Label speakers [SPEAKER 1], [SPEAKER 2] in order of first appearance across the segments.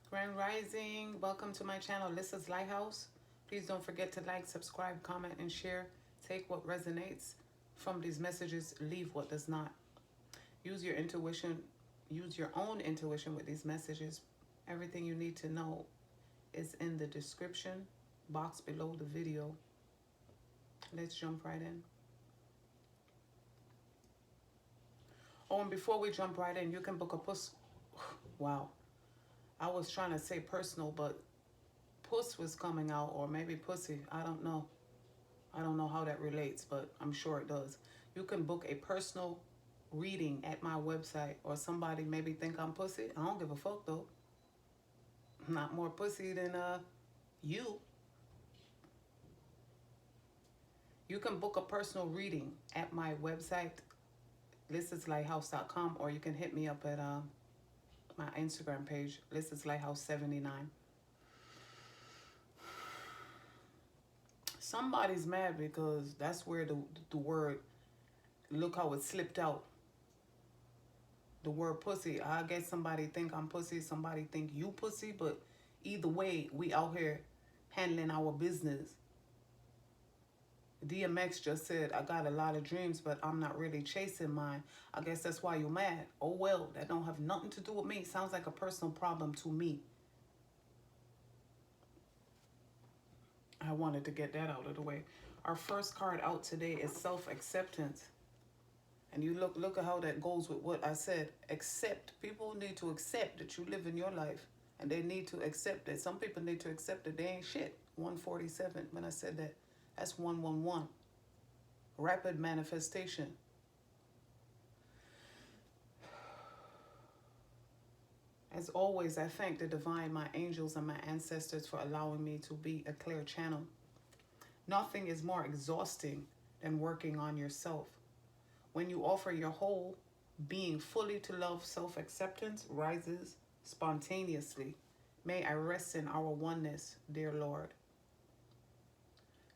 [SPEAKER 1] Grand Rising, welcome to my channel, 𝑓_LISSA'S Lighthouse. Please don't forget to like, subscribe, comment, and share. Take what resonates from these messages, leave what does not. Use your intuition, use your own intuition with these messages. Everything you need to know is in the description box below the video. Let's jump right in. Oh, and before we jump right in, you can book a puss. Wow. I was trying to say personal, but puss was coming out, or maybe pussy. I don't know. I don't know how that relates, but I'm sure it does. You can book a personal reading at my website, or somebody maybe think I'm pussy. I don't give a fuck though. I'm not more pussy than you. You can book a personal reading at my website, 𝂀LISSA'S_lighthouse.com, or you can hit me up at my Instagram page, 𝂀LISSA'S_lighthouse79. Somebody's mad because that's where the word, look how it slipped out. The word pussy. I guess somebody think I'm pussy, somebody think you pussy, but either way, we out here handling our business. DMX just said, I got a lot of dreams, but I'm not really chasing mine. I guess that's why you're mad. Oh well, that don't have nothing to do with me. Sounds like a personal problem to me. I wanted to get that out of the way. Our first card out today is self-acceptance. And you look at how that goes with what I said. Accept. People need to accept that you live in your life. And they need to accept it. Some people need to accept that they ain't shit. 147, when I said that. That's 111. Rapid manifestation. As always, I thank the divine, my angels, and my ancestors for allowing me to be a clear channel. Nothing is more exhausting than working on yourself. When you offer your whole being fully to love, self-acceptance rises spontaneously. May I rest in our oneness, dear Lord.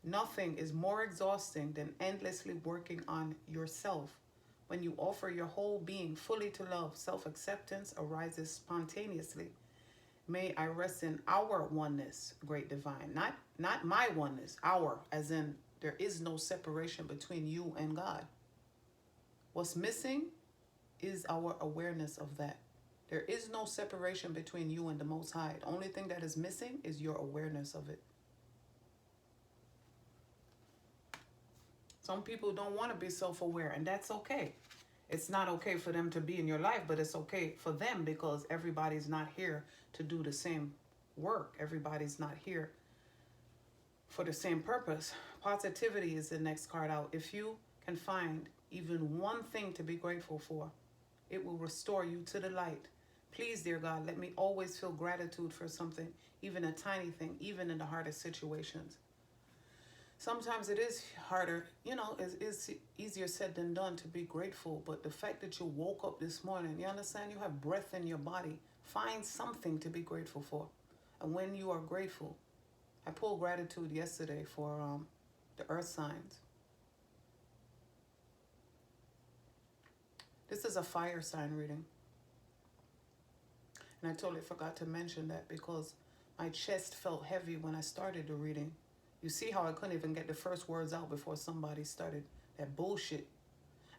[SPEAKER 1] Nothing is more exhausting than endlessly working on yourself. When you offer your whole being fully to love, self-acceptance arises spontaneously. May I rest in our oneness, great divine. Not my oneness, our, as in there is no separation between you and God. What's missing is our awareness of that. There is no separation between you and the Most High. The only thing that is missing is your awareness of it. Some people don't want to be self-aware, and that's okay. It's not okay for them to be in your life, but it's okay for them because everybody's not here to do the same work. Everybody's not here for the same purpose. Positivity is the next card out. If you can find even one thing to be grateful for, it will restore you to the light. Please, dear God, let me always feel gratitude for something, even a tiny thing, even in the hardest situations. Sometimes it is harder, it's easier said than done to be grateful. But the fact that you woke up this morning, you understand, you have breath in your body. Find something to be grateful for. And when you are grateful, I pulled gratitude yesterday for the earth signs. This is a fire sign reading. And I totally forgot to mention that because my chest felt heavy when I started the reading. You see how I couldn't even get the first words out before somebody started that bullshit.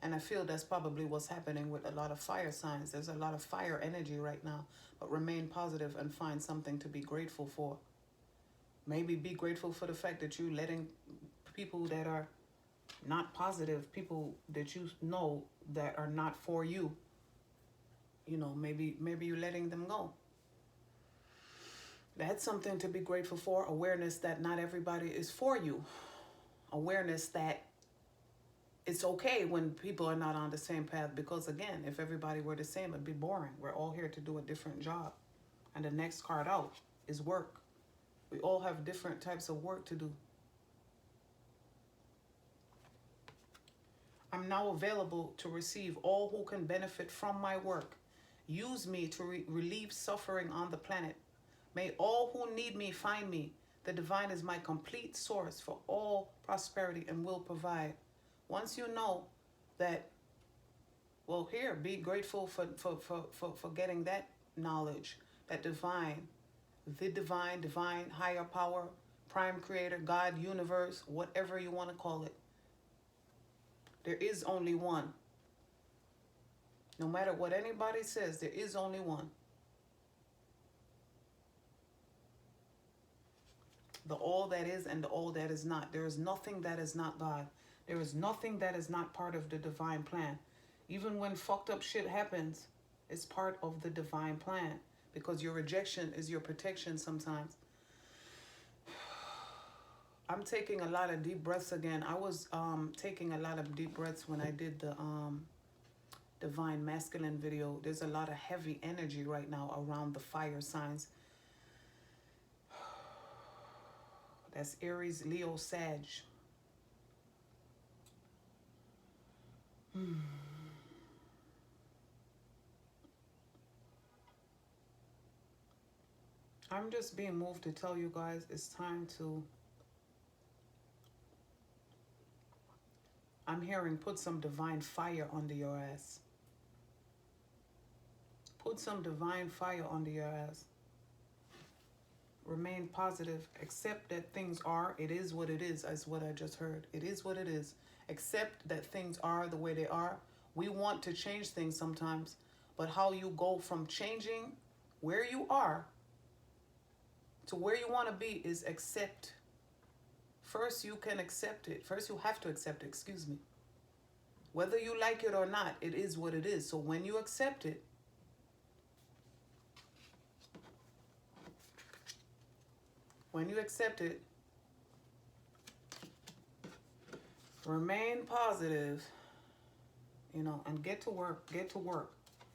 [SPEAKER 1] And I feel that's probably what's happening with a lot of fire signs. There's a lot of fire energy right now. But remain positive and find something to be grateful for. Maybe be grateful for the fact that you're letting people that are not positive, people that you know that are not for you, maybe you're letting them go. That's something to be grateful for. Awareness that not everybody is for you. Awareness that it's okay when people are not on the same path. Because again, if everybody were the same, it'd be boring. We're all here to do a different job. And the next card out is work. We all have different types of work to do. I'm now available to receive all who can benefit from my work. Use me to relieve suffering on the planet. May all who need me find me. The divine is my complete source for all prosperity and will provide. Once you know that, well, here, be grateful for getting that knowledge, that divine the divine, higher power, prime creator, God, universe, whatever you want to call it. There is only one. No matter what anybody says, there is only one. The all that is and the all that is not. There is nothing that is not God. There is nothing that is not part of the divine plan. Even when fucked up shit happens, it's part of the divine plan. Because your rejection is your protection sometimes. I'm taking a lot of deep breaths again. I was taking a lot of deep breaths when I did the divine masculine video. There's a lot of heavy energy right now around the fire signs. That's Aries, Leo, Sag. I'm just being moved to tell you guys it's time to... I'm hearing put some divine fire under your ass. Put some divine fire under your ass. Remain positive. Accept that things are. It is what it is what I just heard. It is what it is. Accept that things are the way they are. We want to change things sometimes, but how you go from changing where you are to where you want to be is accept. First, you can accept it. First, you have to accept it, excuse me. Whether you like it or not, it is what it is. So when you accept it, remain positive, you know, and get to work,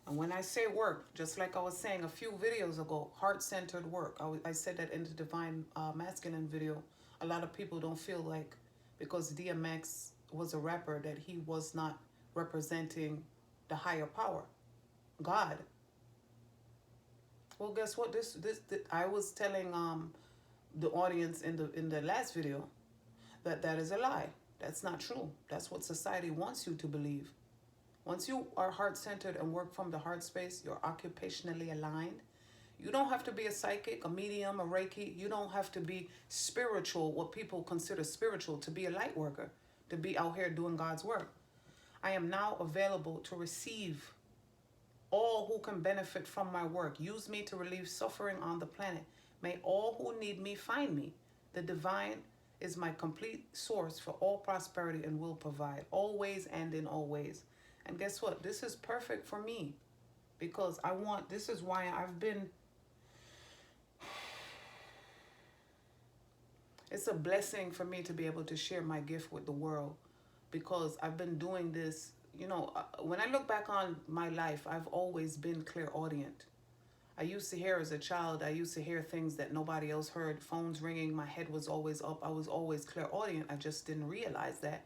[SPEAKER 1] And when I say work, just like I was saying a few videos ago, heart-centered work. I said that in the Divine Masculine video. A lot of people don't feel like because DMX was a rapper that he was not representing the higher power, God. Well, guess what? This I was telling the audience in the last video that is a lie. That's not true. That's what society wants you to believe. Once you are heart-centered and work from the heart space, you're occupationally aligned. You don't have to be a psychic, a medium, a Reiki. You don't have to be spiritual, what people consider spiritual, to be a light worker, to be out here doing God's work. I am now available to receive all who can benefit from my work. Use me to relieve suffering on the planet. May all who need me find me. The divine is my complete source for all prosperity and will provide, always and in all ways. And guess what? This is perfect for me because this is why I've been... It's a blessing for me to be able to share my gift with the world because I've been doing this. You know, when I look back on my life, I've always been clairaudient. I used to hear as a child, I used to hear things that nobody else heard. Phones ringing, my head was always up. I was always clairaudient. I just didn't realize that.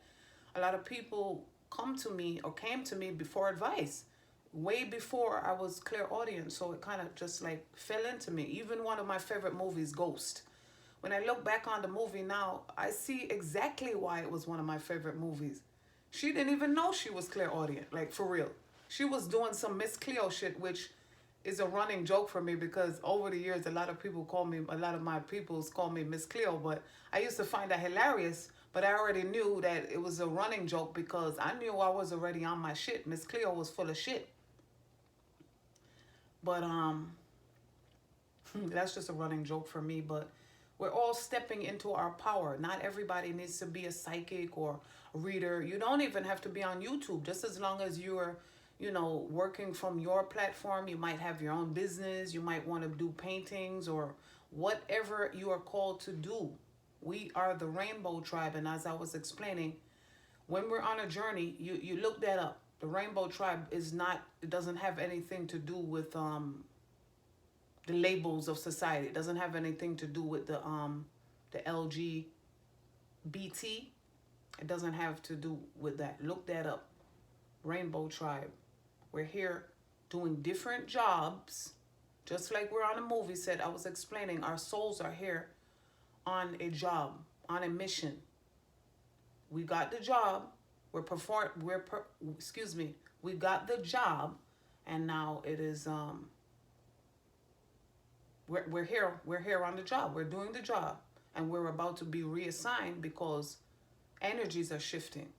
[SPEAKER 1] A lot of people come to me or came to me for advice way before I was clairaudient. So it kind of just like fell into me. Even one of my favorite movies, Ghost. When I look back on the movie now, I see exactly why it was one of my favorite movies. She didn't even know she was clairaudient, like for real. She was doing some Miss Cleo shit, which is a running joke for me because over the years, a lot of my peoples call me Miss Cleo, but I used to find that hilarious, but I already knew that it was a running joke because I knew I was already on my shit. Miss Cleo was full of shit. But that's just a running joke for me, but we're all stepping into our power. Not everybody needs to be a psychic or a reader. You don't even have to be on YouTube. Just as long as you're, you know, working from your platform, you might have your own business. You might want to do paintings or whatever you are called to do. We are the Rainbow Tribe. And as I was explaining, when we're on a journey, you look that up. The Rainbow Tribe is not, it doesn't have anything to do with the labels of society. It doesn't have anything to do with the LGBT. It doesn't have to do with that. Look that up. Rainbow Tribe. We're here doing different jobs. Just like we're on a movie set, I was explaining, our souls are here on a job, on a mission. We got the job. We got the job, and now it is We're here on the job. We're doing the job. And we're about to be reassigned because energies are shifting.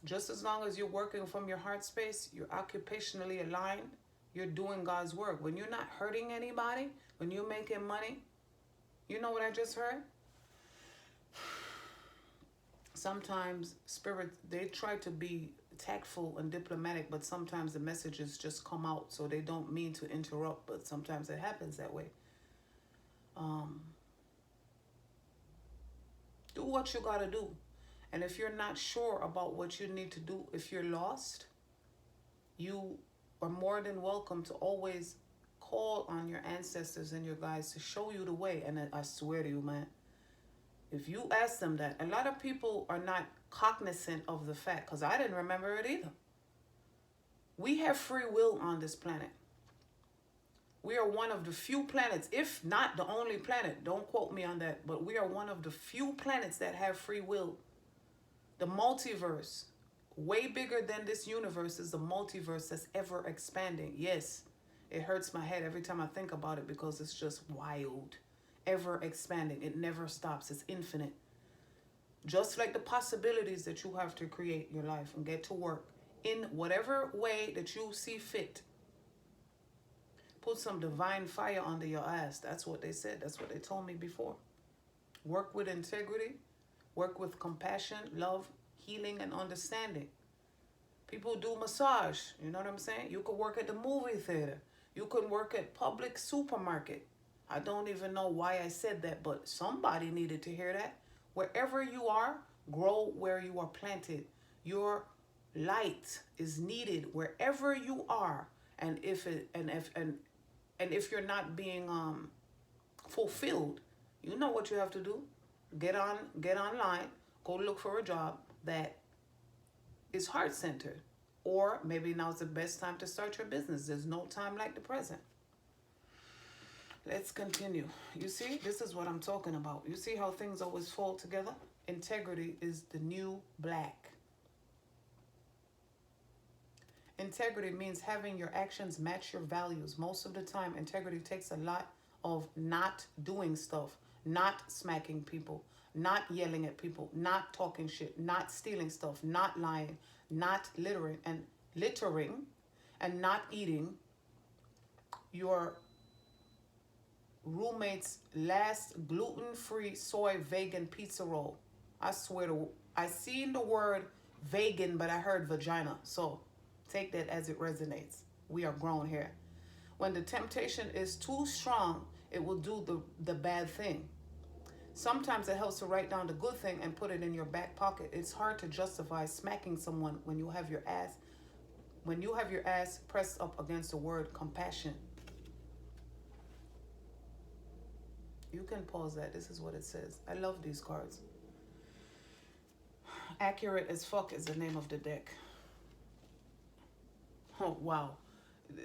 [SPEAKER 1] Just as long as you're working from your heart space, you're occupationally aligned, you're doing God's work. When you're not hurting anybody, when you're making money, you know what I just heard? Sometimes spirit, they try to be tactful and diplomatic, but sometimes the messages just come out, so they don't mean to interrupt, but sometimes it happens that way. Do what you gotta do. And if you're not sure about what you need to do, if you're lost, you are more than welcome to always call on your ancestors and your guides to show you the way. And I swear to you, man, if you ask them that, a lot of people are not cognizant of the fact, because I didn't remember it either. We have free will on this planet. We are one of the few planets, if not the only planet, don't quote me on that, but we are one of the few planets that have free will. The multiverse, way bigger than this universe, is the multiverse that's ever expanding. Yes, it hurts my head every time I think about it because it's just wild. Ever expanding. It never stops. It's infinite. Just like the possibilities that you have to create your life and get to work in whatever way that you see fit. Put some divine fire under your ass. That's what they said. That's what they told me before. Work with integrity. Work with compassion, love, healing, and understanding. People do massage. You know what I'm saying? You could work at the movie theater. You could work at public supermarket. I don't even know why I said that, but somebody needed to hear that. Wherever you are, grow where you are planted. Your light is needed wherever you are. And if you're not being fulfilled, you know what you have to do. Get online, go look for a job that is heart-centered. Or maybe now's the best time to start your business. There's no time like the present. Let's continue. You see, this is what I'm talking about. You see how things always fall together? Integrity is the new black. Integrity means having your actions match your values. Most of the time, integrity takes a lot of not doing stuff, not smacking people, not yelling at people, not talking shit, not stealing stuff, not lying, not littering, and not eating your roommate's last gluten-free soy vegan pizza roll. I swear to, I seen the word vegan, but I heard vagina. So take that as it resonates. We are grown here. When the temptation is too strong, it will do the bad thing. Sometimes it helps to write down the good thing and put it in your back pocket. It's hard to justify smacking someone when you have your ass pressed up against the word compassion. You can pause that. This is what it says. I love these cards. Accurate as fuck is the name of the deck. Oh, wow.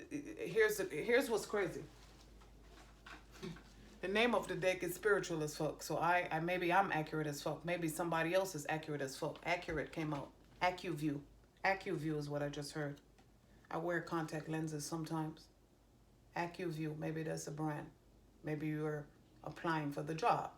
[SPEAKER 1] Here's what's crazy. The name of the deck is spiritual as fuck. So maybe I'm accurate as fuck. Maybe somebody else is accurate as fuck. Accurate came out. AccuView. AccuView is what I just heard. I wear contact lenses sometimes. AccuView. Maybe that's a brand. Maybe you're applying for the job.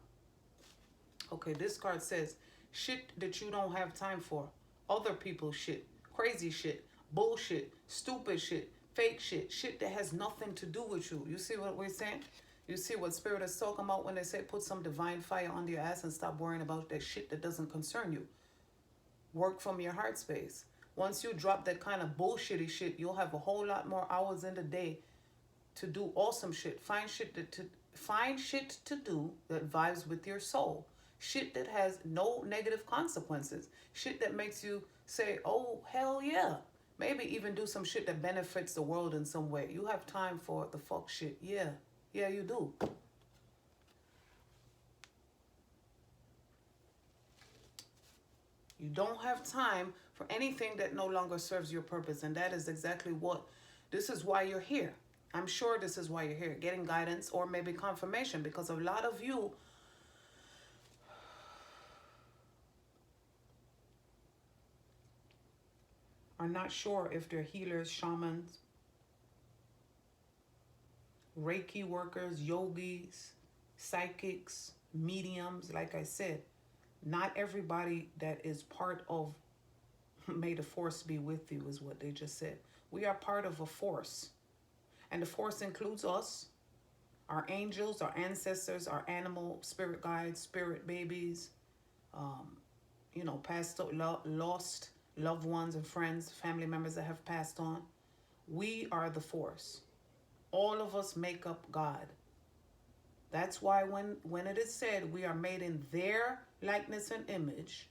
[SPEAKER 1] Okay, this card says, shit that you don't have time for. Other people's shit. Crazy shit. Bullshit. Stupid shit. Fake shit. Shit that has nothing to do with you. You see what we're saying? You see what Spirit is talking about when they say put some divine fire under your ass and stop worrying about that shit that doesn't concern you. Work from your heart space. Once you drop that kind of bullshitty shit, you'll have a whole lot more hours in the day to do awesome shit. Find shit to do that vibes with your soul. Shit that has no negative consequences. Shit that makes you say, oh, hell yeah. Maybe even do some shit that benefits the world in some way. You have time for the fuck shit. Yeah. Yeah, you do. You don't have time for anything that no longer serves your purpose. And that is exactly this is why you're here. I'm sure this is why you're here. Getting guidance or maybe confirmation, because a lot of you are not sure if they're healers, shamans, Reiki workers, yogis, psychics, mediums. Like I said, not everybody that is part of may the force be with you is what they just said. We are part of a force. And the force includes us, our angels, our ancestors, our animal spirit guides, spirit babies, past lost loved ones and friends, family members that have passed on. We are the force. All of us make up God. That's why when it is said we are made in their likeness and image,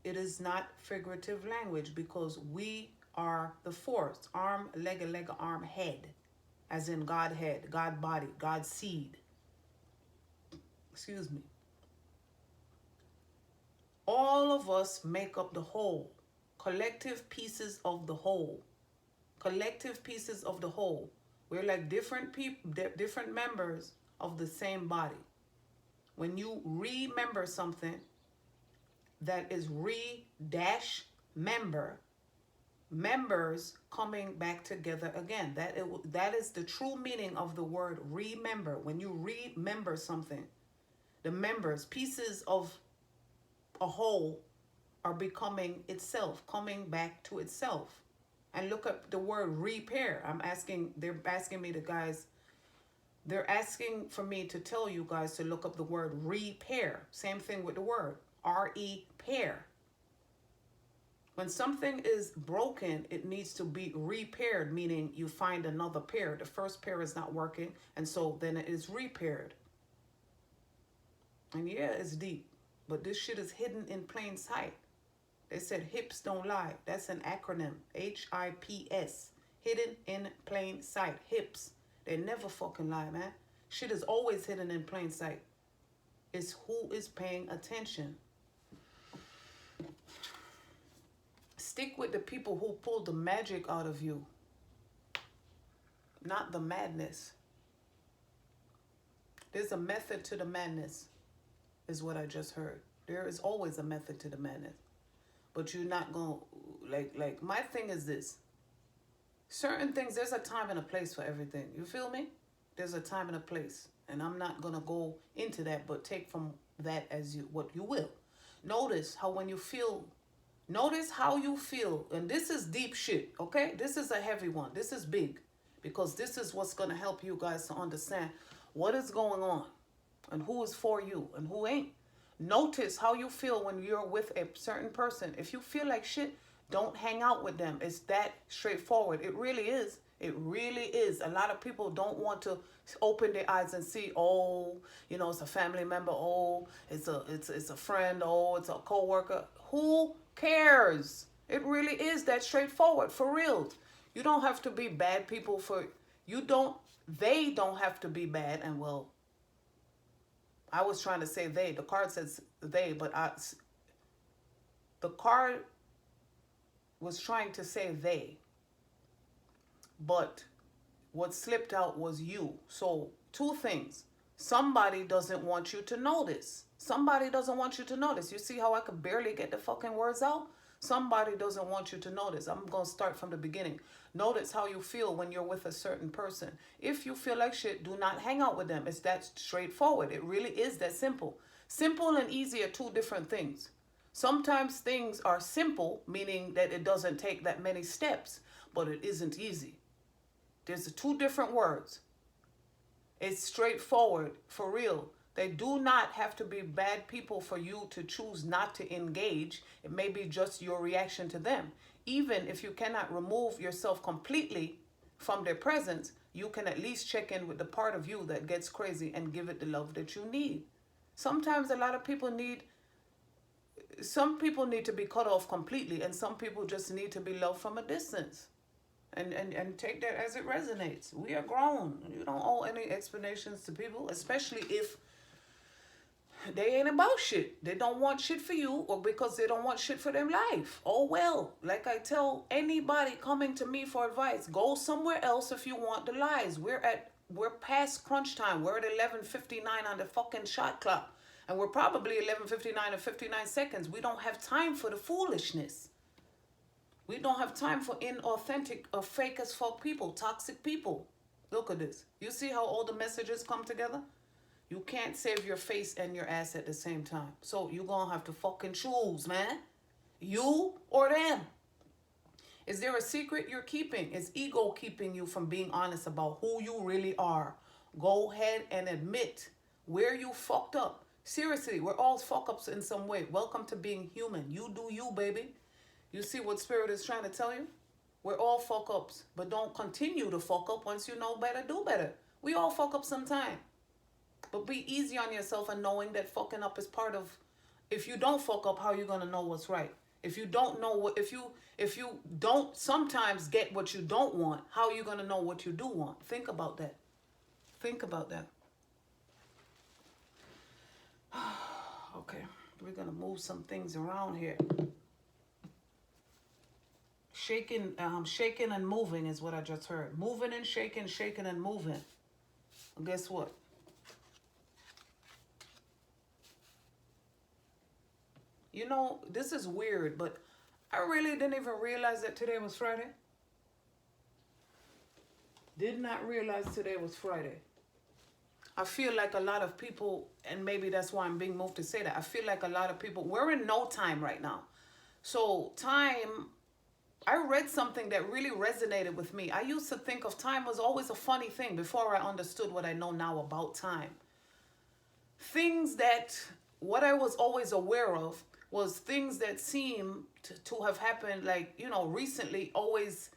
[SPEAKER 1] it is not figurative language, because we are the force. Arm, leg, arm, head. As in God head, God body, God seed. Excuse me. All of us make up the whole. Collective pieces of the whole. Collective pieces of the whole. We're like different people, different members of the same body. When you remember something that is member, members coming back together again. That is the true meaning of the word remember. When you remember something, the members, pieces of a whole, are becoming itself, coming back to itself. And look up the word repair. They're asking me they're asking for me to tell you guys to look up the word repair. Same thing with the word pair. When something is broken, it needs to be repaired, meaning you find another pair. The first pair is not working, and so then it is repaired. And yeah, it's deep, but this shit is hidden in plain sight. They said hips don't lie. That's an acronym. HIPS. Hidden in plain sight. Hips. They never fucking lie, man. Shit is always hidden in plain sight. It's who is paying attention. Stick with the people who pull the magic out of you, not the madness. There's a method to the madness, is what I just heard. There is always a method to the madness. But you're not going to, like my thing is this. Certain things, there's a time and a place for everything. You feel me? There's a time and a place. And I'm not going to go into that, but take from that as what you will. Notice how when you feel, notice how you feel. And this is deep shit, okay? This is a heavy one. This is big. Because this is what's going to help you guys to understand what is going on. And who is for you and who ain't. Notice how you feel when you're with a certain person. If you feel like shit, don't hang out with them. It's that straightforward. It really is. It really is. A lot of people don't want to open their eyes and see, oh, it's a family member. Oh, it's a friend. Oh, it's a coworker. Who cares? It really is that straightforward, for real. You don't have to be bad people they don't have to be bad. And well, I was trying to say they. The card says they, but the card was trying to say they. But what slipped out was you. So, two things. Somebody doesn't want you to notice. Somebody doesn't want you to notice. You see how I could barely get the fucking words out? Somebody doesn't want you to notice. I'm going to start from the beginning. Notice how you feel when you're with a certain person. If you feel like shit, do not hang out with them. It's that straightforward. It really is that simple. Simple and easy are two different things. Sometimes things are simple, meaning that it doesn't take that many steps, but it isn't easy. There's two different words. It's straightforward, for real. They do not have to be bad people for you to choose not to engage. It may be just your reaction to them. Even if you cannot remove yourself completely from their presence, you can at least check in with the part of you that gets crazy and give it the love that you need. Sometimes a lot of people some people need to be cut off completely, and some people just need to be loved from a distance. And take that as it resonates. We are grown. You don't owe any explanations to people, especially if they ain't about shit. They don't want shit for you, or because they don't want shit for their life. Oh well, like I tell anybody coming to me for advice, go somewhere else if you want the lies. We're past crunch time. We're at 11:59 on the fucking shot clock. And we're probably 11:59 and 59 seconds. We don't have time for the foolishness. We don't have time for inauthentic or fake as fuck people, toxic people. Look at this. You see how all the messages come together? You can't save your face and your ass at the same time. So you're going to have to fucking choose, man. You or them. Is there a secret you're keeping? Is ego keeping you from being honest about who you really are? Go ahead and admit where you fucked up. Seriously, we're all fuck ups in some way. Welcome to being human. You do you, baby. You see what Spirit is trying to tell you? We're all fuck ups, but don't continue to fuck up. Once you know better, do better. We all fuck up sometime. But be easy on yourself and knowing that fucking up is part of, if you don't fuck up, how are you going to know what's right? If you don't know what, if you don't sometimes get what you don't want, how are you going to know what you do want? Think about that. Think about that. Okay, we're going to move some things around here. Shaking and moving is what I just heard. Moving and shaking, shaking and moving. And guess what? You know, this is weird, but I really didn't even realize that today was Friday. Did not realize today was Friday. I feel like a lot of people, and maybe that's why I'm being moved to say that, I feel like a lot of people, we're in no time right now. So time, I read something that really resonated with me. I used to think of time was always a funny thing before I understood what I know now about time. Things that, what I was always aware of was things that seem to have happened, like, you know, recently always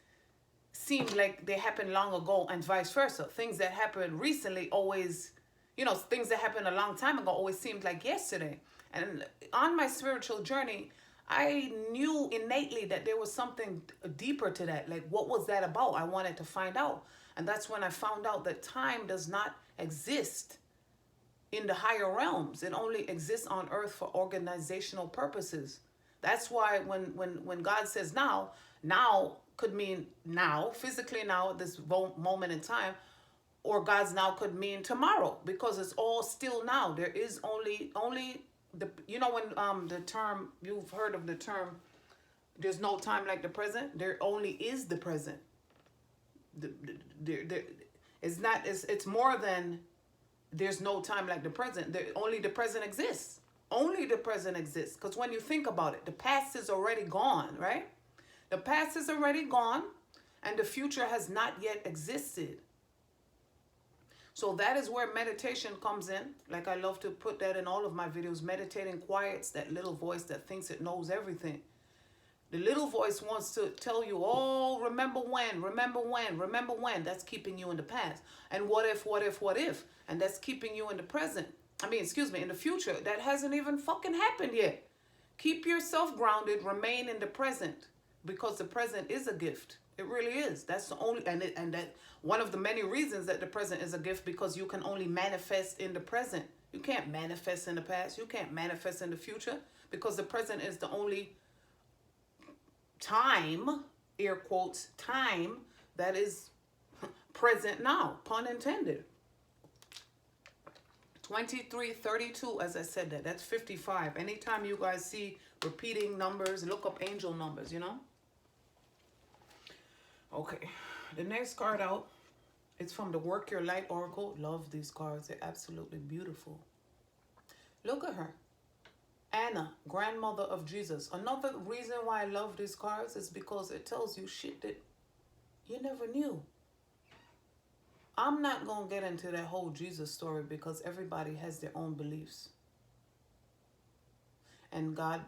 [SPEAKER 1] seemed like they happened long ago, and vice versa. Things that happened recently always, you know, things that happened a long time ago always seemed like yesterday. And on my spiritual journey, I knew innately that there was something deeper to that. Like, what was that about? I wanted to find out. And that's when I found out that time does not exist in the higher realms. It only exists on earth for organizational purposes. That's why when God says now could mean now, physically now, at this moment in time, or God's now could mean tomorrow, because it's all still now. There is only the, you know, when the term, you've heard of the term, there's no time like the present. There only is the present. It's more than there's no time like the present. Only the present exists. Only the present exists. Because when you think about it, the past is already gone, right? The past is already gone, and the future has not yet existed. So that is where meditation comes in. Like, I love to put that in all of my videos. Meditating quiets that little voice that thinks it knows everything. The little voice wants to tell you, oh, remember when, remember when, remember when. That's keeping you in the past. And what if, what if, what if? And that's keeping you in the present. In the future. That hasn't even fucking happened yet. Keep yourself grounded, remain in the present. Because the present is a gift. It really is. That's the only, and that one of the many reasons that the present is a gift, because you can only manifest in the present. You can't manifest in the past. You can't manifest in the future, because the present is the only time, air quotes, time that is present now, pun intended. 2332, as I said, that's 55. Anytime you guys see repeating numbers, look up angel numbers, you know? Okay, the next card out, it's from the Work Your Light Oracle. Love these cards. They're absolutely beautiful. Look at her. Anna, grandmother of Jesus. Another reason why I love these cards is because it tells you shit that you never knew. I'm not going to get into that whole Jesus story, because everybody has their own beliefs. And God,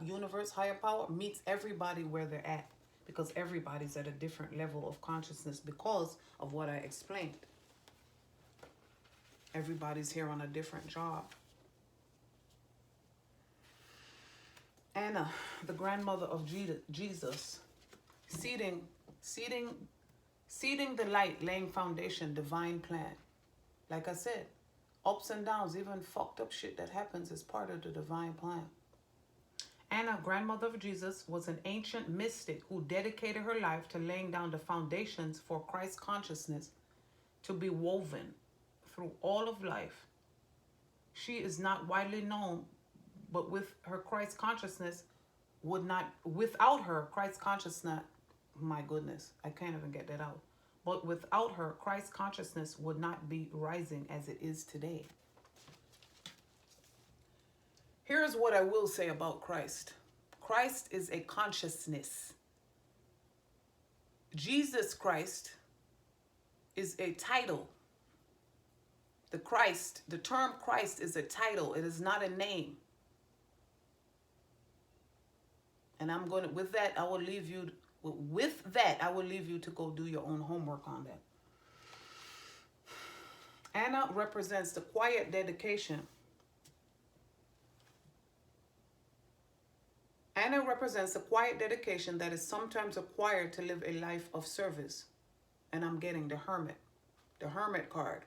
[SPEAKER 1] universe, higher power, meets everybody where they're at. Because everybody's at a different level of consciousness because of what I explained. Everybody's here on a different job. Anna, the grandmother of Jesus, seeding the light, laying foundation, divine plan. Like I said, ups and downs, even fucked up shit that happens is part of the divine plan. Anna, grandmother of Jesus, was an ancient mystic who dedicated her life to laying down the foundations for Christ consciousness to be woven through all of life. She is not widely known, but with her Christ consciousness without her Christ consciousness, my goodness, I can't even get that out. But without her, Christ consciousness would not be rising as it is today. Here's what I will say about Christ. Christ is a consciousness. Jesus Christ is a title. The term Christ is a title. It is not a name. And with that, I will leave you to go do your own homework on that. Anna represents the quiet dedication. Anna represents the quiet dedication that is sometimes acquired to live a life of service. And I'm getting the hermit card.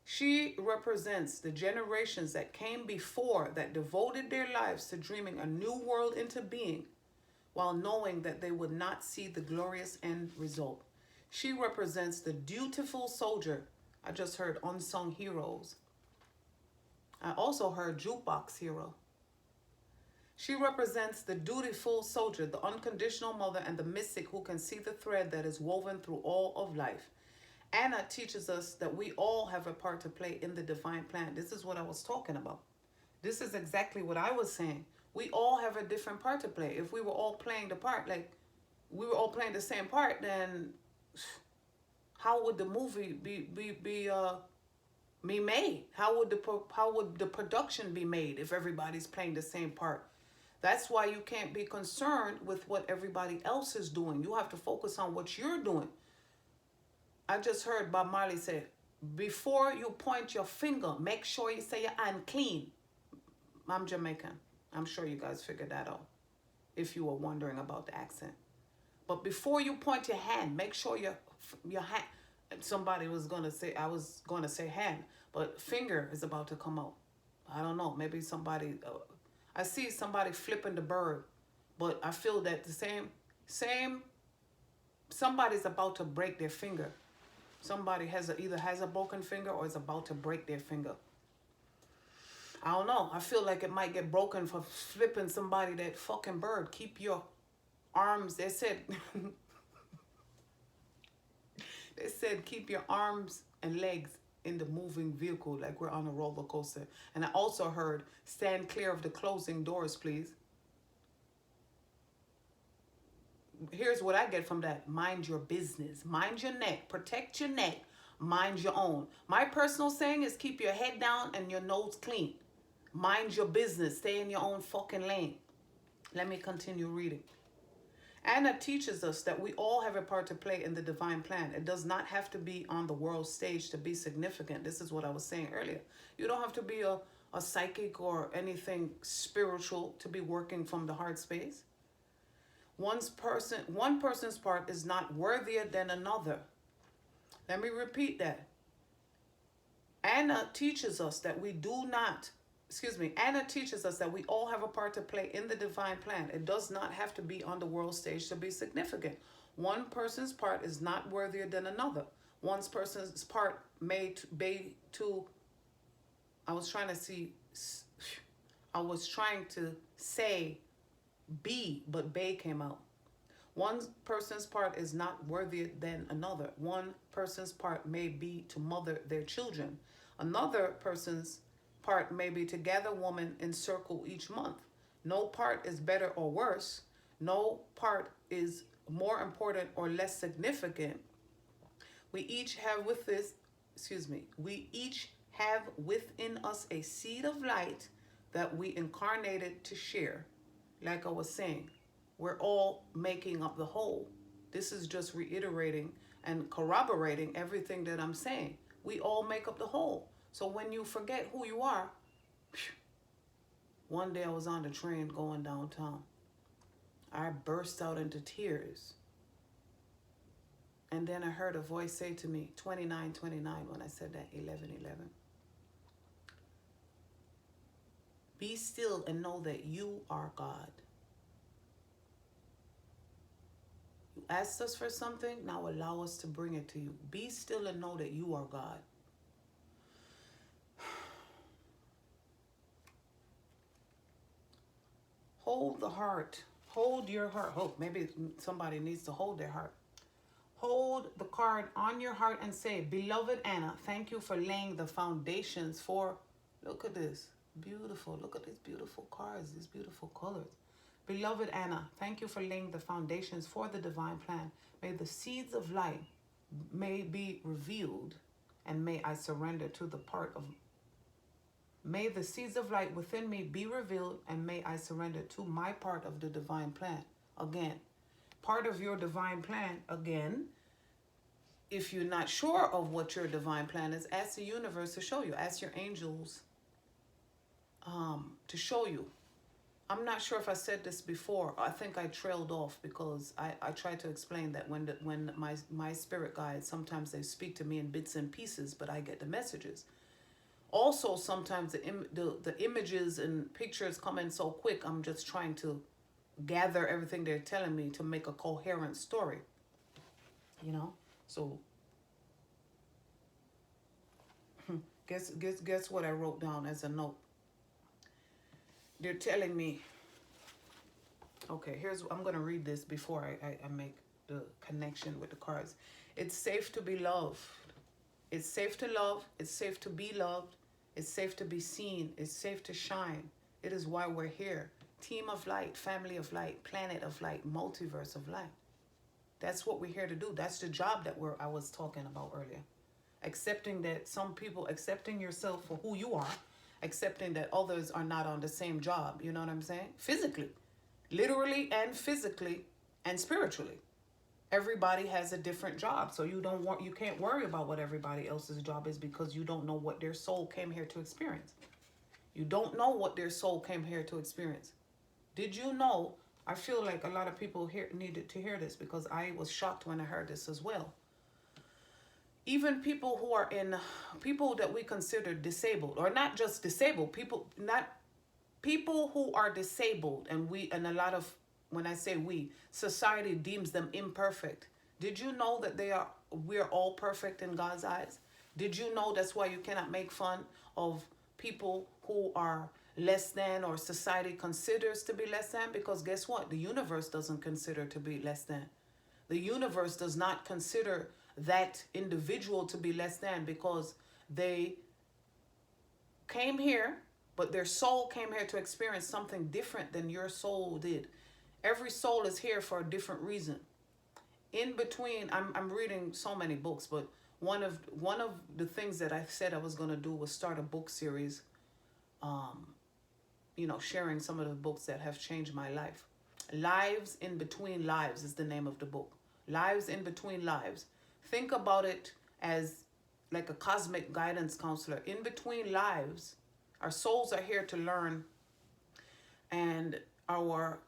[SPEAKER 1] She represents the generations that came before that devoted their lives to dreaming a new world into being while knowing that they would not see the glorious end result. She represents the dutiful soldier. I just heard unsung heroes. I also heard jukebox hero. She represents the dutiful soldier, the unconditional mother, and the mystic who can see the thread that is woven through all of life. Anna teaches us that we all have a part to play in the divine plan. This is what I was talking about. This is exactly what I was saying. We all have a different part to play. If we were all playing the part, like we were all playing the same part, then how would the movie be made? How would the production be made if everybody's playing the same part? That's why you can't be concerned with what everybody else is doing. You have to focus on what you're doing. I just heard Bob Marley say, before you point your finger, make sure you say your hand clean. I'm Jamaican. I'm sure you guys figured that out if you were wondering about the accent. But before you point your hand, make sure your hand, somebody was going to say, I was going to say hand, but finger is about to come out. I don't know. Maybe somebody, I see somebody flipping the bird, but I feel that the same, somebody's about to break their finger. Somebody either has a broken finger or is about to break their finger. I don't know. I feel like it might get broken for flipping somebody that fucking bird. Keep your arms. They said keep your arms and legs in the moving vehicle like we're on a roller coaster. And I also heard stand clear of the closing doors, please. Here's what I get from that. Mind your business. Mind your neck. Protect your neck. Mind your own. My personal saying is keep your head down and your nose clean. Mind your business. Stay in your own fucking lane. Let me continue reading. Anna teaches us that we all have a part to play in the divine plan. It does not have to be on the world stage to be significant. This is what I was saying earlier. You don't have to be a psychic or anything spiritual to be working from the heart space. One person's part is not worthier than another. Let me repeat that. Anna teaches us that we all have a part to play in the divine plan. It does not have to be on the world stage to be significant. One person's part is not worthier than another. One person's part may be to, I was trying to say B, but Bay came out. One person's part is not worthier than another. One person's part may be to mother their children. Another person's part may be to gather women in circle each month. No part is better or worse. No part is more important or less significant. We each have within us a seed of light that we incarnated to share. Like I was saying, we're all making up the whole. This is just reiterating and corroborating everything that I'm saying. We all make up the whole. So when you forget who you are, one day I was on the train going downtown. I burst out into tears. And then I heard a voice say to me, 2929, when I said that, 1111. Be still and know that you are God. You asked us for something, now allow us to bring it to you. Be still and know that you are God. Hold the heart. Hold your heart. Oh, maybe somebody needs to hold their heart. Hold the card on your heart and say, Beloved Anna, thank you for laying the foundations for, look at this, beautiful, look at these beautiful cards, these beautiful colors. Beloved Anna, thank you for laying the foundations for the divine plan. May the seeds of light may be revealed, and may I surrender to the part of, may the seeds of light within me be revealed, and may I surrender to my part of the divine plan. Again, part of your divine plan, again, if you're not sure of what your divine plan is, ask the universe to show you. Ask your angels to show you. I'm not sure if I said this before. I think I trailed off because I tried to explain that when my spirit guides, sometimes they speak to me in bits and pieces, but I get the messages. Also, sometimes the images and pictures come in so quick, I'm just trying to gather everything they're telling me to make a coherent story. You know? So, guess what I wrote down as a note? They're telling me, okay, I'm going to read this before I make the connection with the cards. It's safe to be loved. It's safe to love. It's safe to be loved. It's safe to be seen. It's safe to shine. It is why we're here. Team of light, family of light, planet of light, multiverse of light. That's what we're here to do. That's the job that I was talking about earlier. Accepting that some people, accepting yourself for who you are, accepting that others are not on the same job. You know what I'm saying? Physically, literally and physically and spiritually. Everybody has a different job. So you can't worry about what everybody else's job is because you don't know what their soul came here to experience. You don't know what their soul came here to experience. Did you know? I feel like a lot of people here needed to hear this because I was shocked when I heard this as well. Even people that we consider disabled, or not just disabled, people who are disabled, and a lot of, when I say we, society deems them imperfect. Did you know that we're all perfect in God's eyes? Did you know that's why you cannot make fun of people who are less than, or society considers to be less than? Because guess what? The universe doesn't consider to be less than. The universe does not consider that individual to be less than because they came here, but their soul came here to experience something different than your soul did. Every soul is here for a different reason. In between, I'm reading so many books, but one of the things that I said I was going to do was start a book series, sharing some of the books that have changed my life. Lives in Between Lives is the name of the book. Lives in Between Lives. Think about it as like a cosmic guidance counselor. In between lives, our souls are here to learn, and our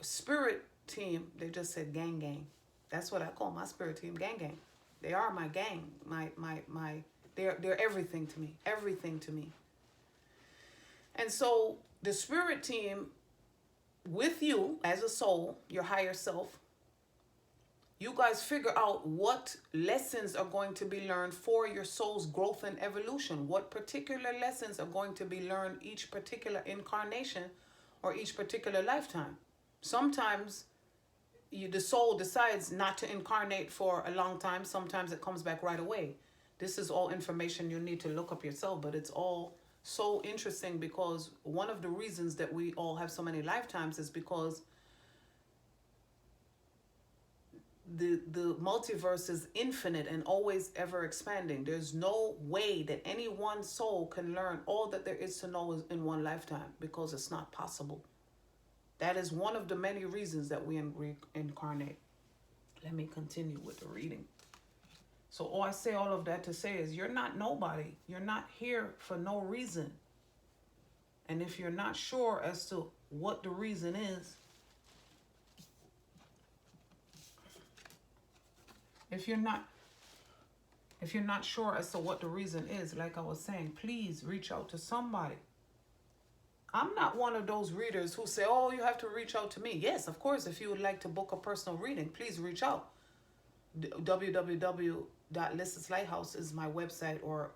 [SPEAKER 1] spirit team, they just said gang. That's what I call my spirit team, gang. They are my gang. They're everything to me. And so the spirit team with you as a soul, your higher self, you guys figure out what lessons are going to be learned for your soul's growth and evolution. What particular lessons are going to be learned each particular incarnation or each particular lifetime. Sometimes the soul decides not to incarnate for a long time. Sometimes it comes back right away. This is all information you need to look up yourself, but it's all so interesting because one of the reasons that we all have so many lifetimes is because the multiverse is infinite and always ever expanding. There's no way that any one soul can learn all that there is to know in one lifetime because it's not possible. That is one of the many reasons that we reincarnate. Let me continue with the reading. So I say all of that to say is you're not nobody. You're not here for no reason. And if you're not sure as to what the reason is, if you're not sure as to what the reason is, like I was saying, please reach out to somebody. I'm not one of those readers who say, oh, you have to reach out to me. Yes, of course, if you would like to book a personal reading, please reach out. www.𝑓 Lighthouse is my website, or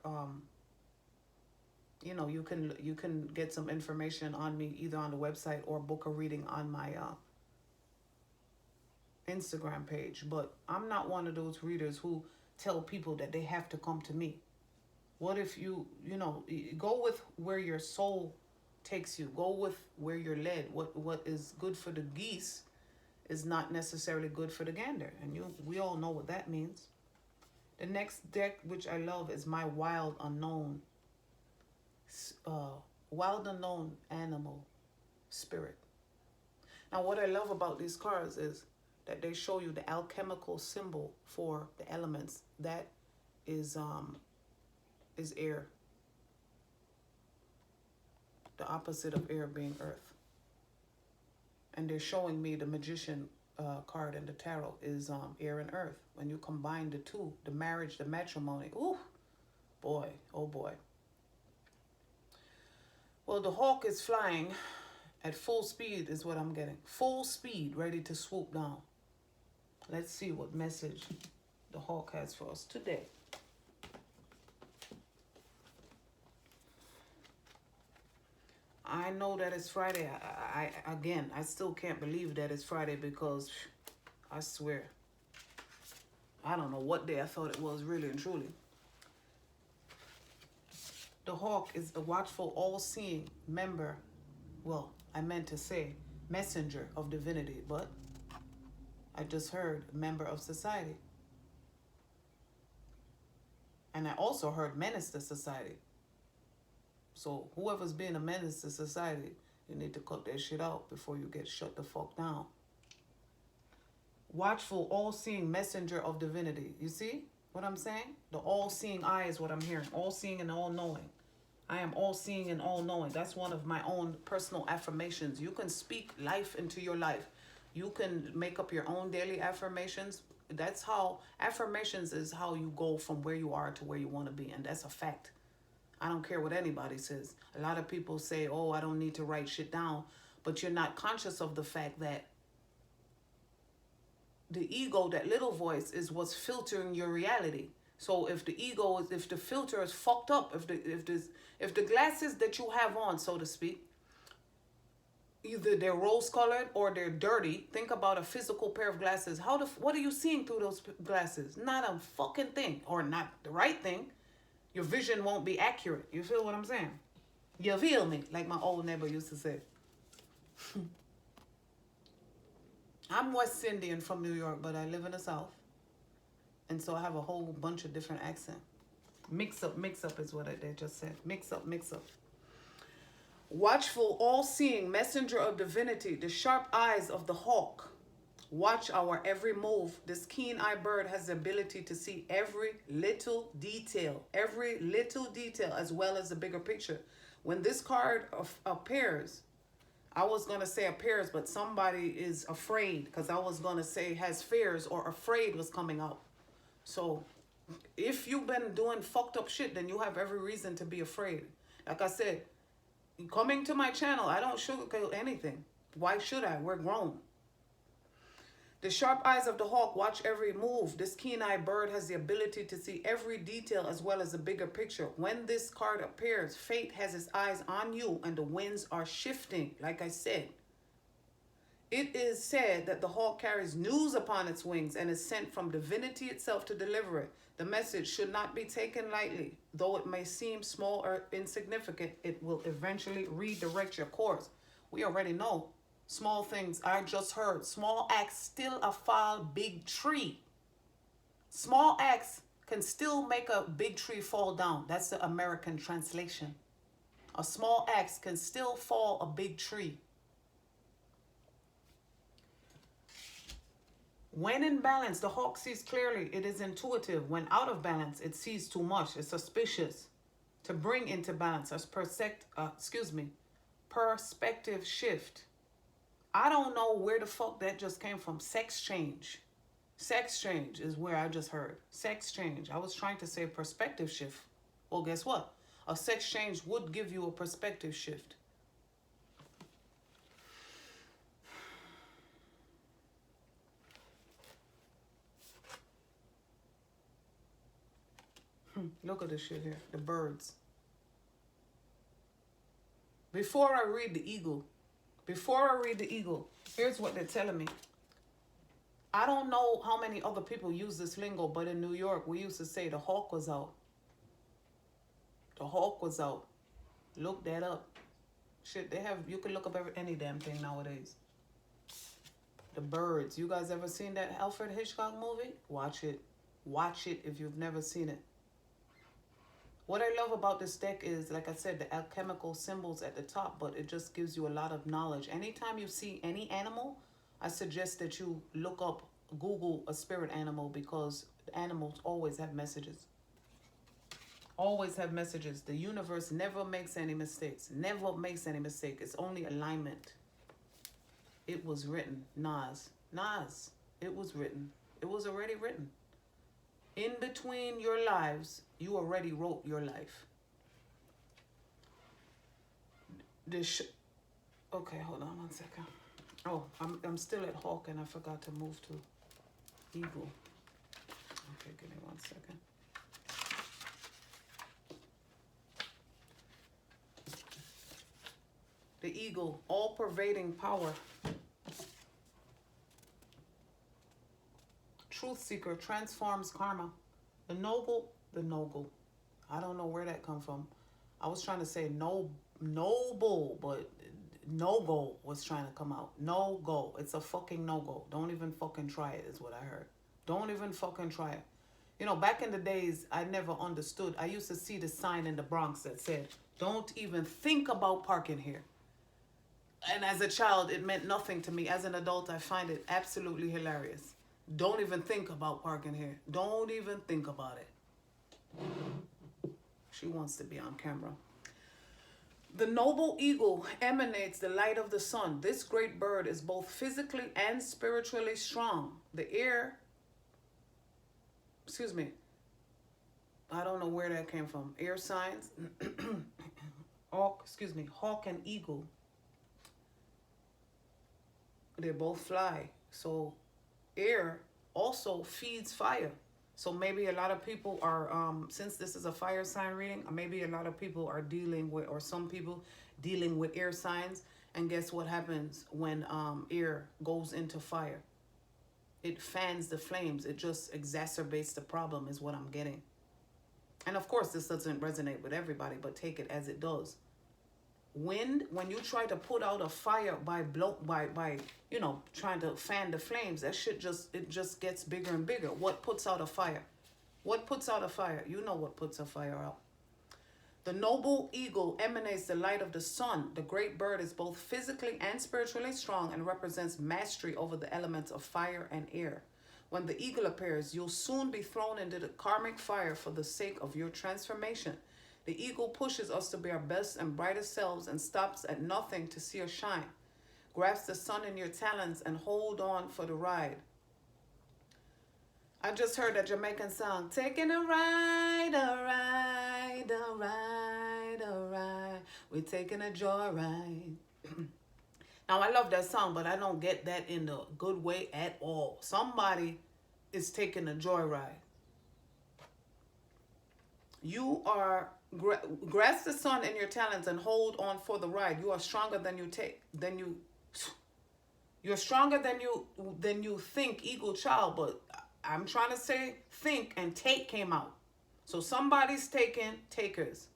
[SPEAKER 1] you can get some information on me either on the website or book a reading on my Instagram page, but I'm not one of those readers who tell people that they have to come to me. What if you know, go with where your soul takes you. Go with where you're led. What is good for the geese is not necessarily good for the gander, and we all know what that means. The next deck, which I love, is my wild unknown animal spirit. Now, what I love about these cards is that they show you the alchemical symbol for the elements. That is air. The opposite of air being earth. And they're showing me the magician card in the tarot is air and earth. When you combine the two, the marriage, the matrimony, ooh, boy, oh boy. Well, the hawk is flying at full speed is what I'm getting. Full speed, ready to swoop down. Let's see what message the hawk has for us today. I know that it's Friday. I still can't believe that it's Friday because I swear, I don't know what day I thought it was, really and truly. The hawk is a watchful, all-seeing member. Well, I meant to say messenger of divinity, but I just heard member of society. And I also heard menace to society. So whoever's being a menace to society, you need to cut that shit out before you get shut the fuck down. Watchful, all-seeing messenger of divinity. You see what I'm saying? The all-seeing eye is what I'm hearing. All-seeing and all-knowing. I am all-seeing and all-knowing. That's one of my own personal affirmations. You can speak life into your life. You can make up your own daily affirmations. That's how, affirmations is how you go from where you are to where you want to be. And that's a fact. I don't care what anybody says. A lot of people say, oh, I don't need to write shit down. But you're not conscious of the fact that the ego, that little voice, is what's filtering your reality. So if the ego, if the filter is fucked up, if the glasses that you have on, so to speak, either they're rose-colored or they're dirty, think about a physical pair of glasses. What are you seeing through those glasses? Not a fucking thing, or not the right thing. Your vision won't be accurate. You feel what I'm saying? You feel me, like my old neighbor used to say. I'm West Indian from New York, but I live in the South. And so I have a whole bunch of different accents. Mix up is what they just said. Mix up. Watchful, all-seeing, messenger of divinity, the sharp eyes of the hawk. Watch our every move. This keen-eyed bird has the ability to see every little detail, as well as the bigger picture. When this card appears, I was going to say appears, but somebody is afraid, because I was going to say has fears or afraid was coming out. So if you've been doing fucked up shit, then you have every reason to be afraid. Like I said, coming to my channel, I don't sugarcoat anything. Why should I? We're grown. The sharp eyes of the hawk watch every move. This keen-eyed bird has the ability to see every detail as well as the bigger picture. When this card appears, fate has its eyes on you and the winds are shifting. Like I said, it is said that the hawk carries news upon its wings and is sent from divinity itself to deliver it. The message should not be taken lightly. Though it may seem small or insignificant, it will eventually redirect your course. We already know. Small things. I just heard. Small axe still a fall big tree. Small axe can still make a big tree fall down. That's the American translation. A small axe can still fall a big tree. When in balance, the hawk sees clearly. It is intuitive. When out of balance, it sees too much. It's suspicious. To bring into balance, perspective shift. I don't know where the fuck that just came from. Sex change. Sex change is where I just heard. Sex change. I was trying to say perspective shift. Well, guess what? A sex change would give you a perspective shift. Look at this shit here. The birds. Before I read the eagle, here's what they're telling me. I don't know how many other people use this lingo, but in New York, we used to say the hawk was out. The hawk was out. Look that up. Shit, they have, you can look up any damn thing nowadays. The birds. You guys ever seen that Alfred Hitchcock movie? Watch it. Watch it if you've never seen it. What I love about this deck is, like I said, the alchemical symbols at the top, but it just gives you a lot of knowledge. Anytime you see any animal, I suggest that you look up, Google a spirit animal, because animals always have messages. Always have messages. The universe never makes any mistakes. Never makes any mistake. It's only alignment. It was written. Nas. It was written. It was already written. In between your lives, you already wrote your life. Okay, hold on 1 second. Oh, I'm still at Hawk and I forgot to move to Eagle. Okay, give me 1 second. The Eagle, all-pervading power. Truth seeker, transforms karma. The noble. I don't know where that come from. I was trying to say noble, but no-go was trying to come out. No-go. It's a fucking no-go. Don't even fucking try it, is what I heard. Don't even fucking try it. You know, back in the days, I never understood. I used to see the sign in the Bronx that said, don't even think about parking here. And as a child, it meant nothing to me. As an adult, I find it absolutely hilarious. Don't even think about parking here. Don't even think about it. She wants to be on camera. The noble eagle emanates the light of the sun. This great bird is both physically and spiritually strong. The air, I don't know where that came from. Air signs, hawk and eagle. They both fly. So air also feeds fire. So maybe a lot of people are, since this is a fire sign reading, maybe a lot of people are dealing with, or some people dealing with air signs. And guess what happens when air goes into fire? It fans the flames. It just exacerbates the problem is what I'm getting. And of course, this doesn't resonate with everybody, but take it as it does. Wind, when you try to put out a fire by trying to fan the flames, that shit just gets bigger and bigger. What puts out a fire? What puts out a fire? You know what puts a fire out. The noble eagle emanates the light of the sun. The great bird is both physically and spiritually strong and represents mastery over the elements of fire and air. When the eagle appears, you'll soon be thrown into the karmic fire for the sake of your transformation. The eagle pushes us to be our best and brightest selves and stops at nothing to see us shine. Grasp the sun in your talons and hold on for the ride. I just heard that Jamaican song, taking a ride, a ride, a ride, a ride. We're taking a joyride. Now, I love that song, but I don't get that in the good way at all. Somebody is taking a joyride. You are, grasp the sun in your talons and hold on for the ride. You are stronger you're stronger than you think, eagle child, but I'm trying to say think and take came out. So somebody's taking takers.